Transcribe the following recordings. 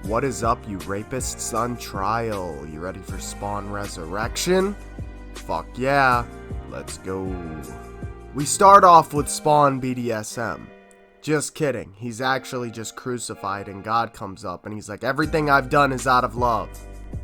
What is up, you rapists on trial? You ready for Spawn Resurrection? Fuck yeah, let's go. We start off with Spawn BDSM. Just kidding, he's actually just crucified and God comes up and he's like, everything I've done is out of love.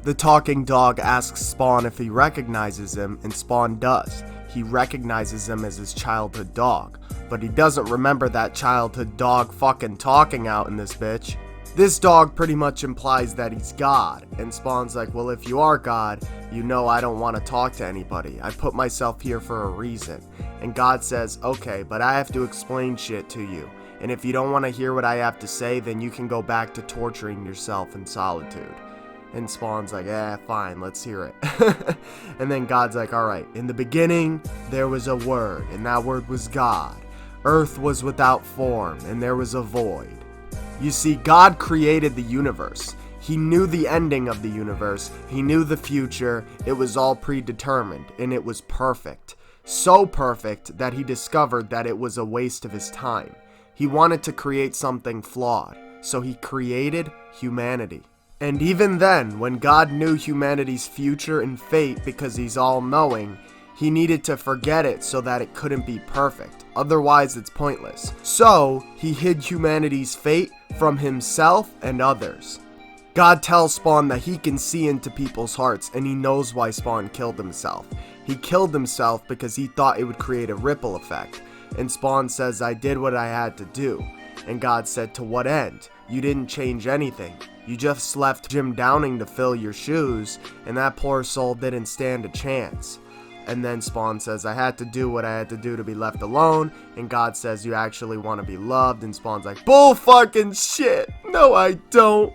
The talking dog asks Spawn if he recognizes him, and Spawn does. He recognizes him as his childhood dog, but he doesn't remember that childhood dog fucking talking out in this bitch. This dog pretty much implies that he's God, and Spawn's like, well, if you are God, you know I don't want to talk to anybody. I put myself here for a reason. And God says, okay, but I have to explain shit to you. And if you don't want to hear what I have to say, then you can go back to torturing yourself in solitude. And Spawn's like, fine, let's hear it. And then God's like, alright, in the beginning, there was a word, and that word was God. Earth was without form, and there was a void. You see, God created the universe. He knew the ending of the universe. He knew the future. It was all predetermined, and it was perfect. So perfect that he discovered that it was a waste of his time. He wanted to create something flawed, so he created humanity. And even then, when God knew humanity's future and fate because he's all-knowing, he needed to forget it so that it couldn't be perfect. Otherwise, it's pointless. So, he hid humanity's fate from himself and others. God tells Spawn that he can see into people's hearts, and he knows why Spawn killed himself. He killed himself because he thought it would create a ripple effect. And Spawn says, I did what I had to do. And God said, to what end? You didn't change anything. You just left Jim Downing to fill your shoes, and that poor soul didn't stand a chance. And then Spawn says, I had to do what I had to do to be left alone. And God says, you actually want to be loved. And Spawn's like, bull fucking shit. No, I don't.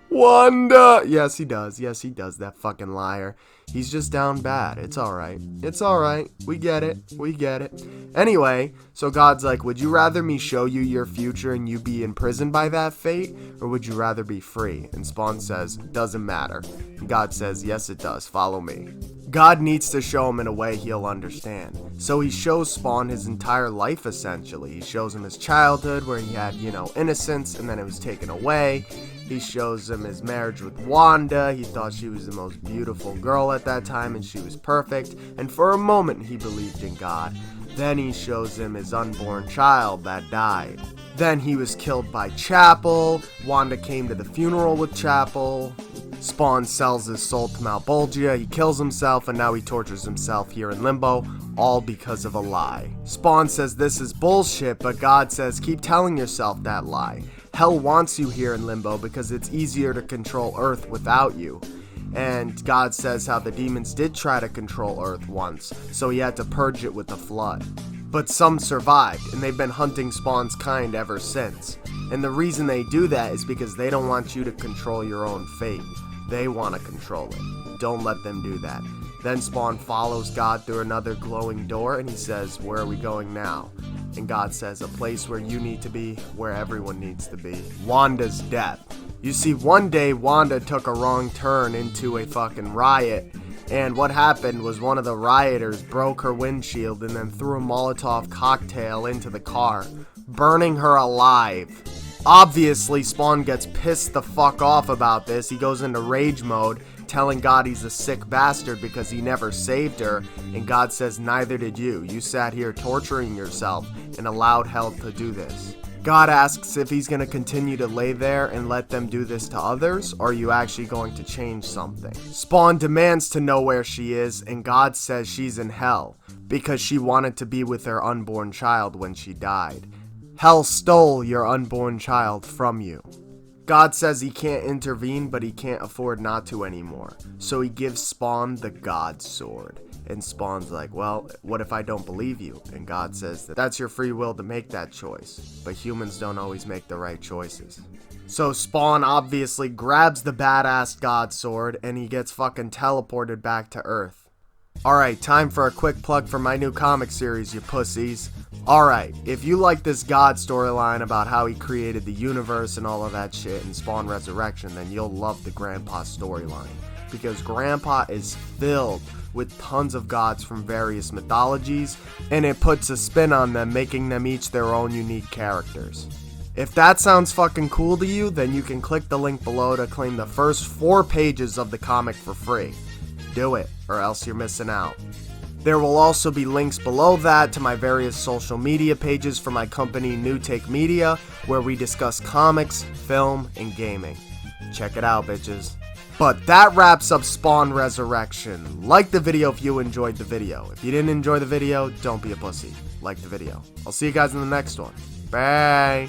Wanda. Yes, he does. Yes, he does, that fucking liar. He's just down bad. It's alright. It's alright. We get it. We get it. Anyway, so God's like, would you rather me show you your future and you be imprisoned by that fate? Or would you rather be free? And Spawn says, doesn't matter. And God says, yes, it does. Follow me. God needs to show him in a way he'll understand. So he shows Spawn his entire life, essentially. He shows him his childhood where he had, innocence, and then it was taken away. He shows him his marriage with Wanda. He thought she was the most beautiful girl at that time and she was perfect. And for a moment he believed in God. Then he shows him his unborn child that died. Then he was killed by Chapel. Wanda came to the funeral with Chapel. Spawn sells his soul to Malebolgia. He kills himself and now he tortures himself here in Limbo. All because of a lie. Spawn says this is bullshit, but God says keep telling yourself that lie. Hell wants you here in Limbo because it's easier to control Earth without you. And God says how the demons did try to control Earth once, so he had to purge it with the flood. But some survived, and they've been hunting Spawn's kind ever since. And the reason they do that is because they don't want you to control your own fate. They want to control it. Don't let them do that. Then Spawn follows God through another glowing door, and he says, where are we going now? And God says, a place where you need to be, where everyone needs to be. Wanda's death. You see, one day Wanda took a wrong turn into a fucking riot, and what happened was one of the rioters broke her windshield and then threw a Molotov cocktail into the car, burning her alive. Obviously, Spawn gets pissed the fuck off about this. He goes into rage mode, telling God he's a sick bastard because he never saved her, and God says, neither did you. You sat here torturing yourself and allowed hell to do this. God asks if he's going to continue to lay there and let them do this to others, or are you actually going to change something? Spawn demands to know where she is, and God says she's in hell because she wanted to be with her unborn child when she died. Hell stole your unborn child from you. God says he can't intervene, but he can't afford not to anymore. So he gives Spawn the God Sword. And Spawn's like, well, what if I don't believe you? And God says that's your free will to make that choice. But humans don't always make the right choices. So Spawn obviously grabs the badass God Sword and he gets fucking teleported back to Earth. Alright, time for a quick plug for my new comic series, you pussies. Alright, if you like this God storyline about how he created the universe and all of that shit in Spawn Resurrection, then you'll love the Grandpa storyline. Because Grandpa is filled with tons of gods from various mythologies, and it puts a spin on them, making them each their own unique characters. If that sounds fucking cool to you, then you can click the link below to claim the first 4 pages of the comic for free. Do it, or else you're missing out. There will also be links below that to my various social media pages for my company New Take Media, where we discuss comics, film, and gaming. Check it out, bitches. But that wraps up Spawn Resurrection. Like the video if you enjoyed the video. If you didn't enjoy the video, don't be a pussy. Like the video. I'll see you guys in the next one. Bye.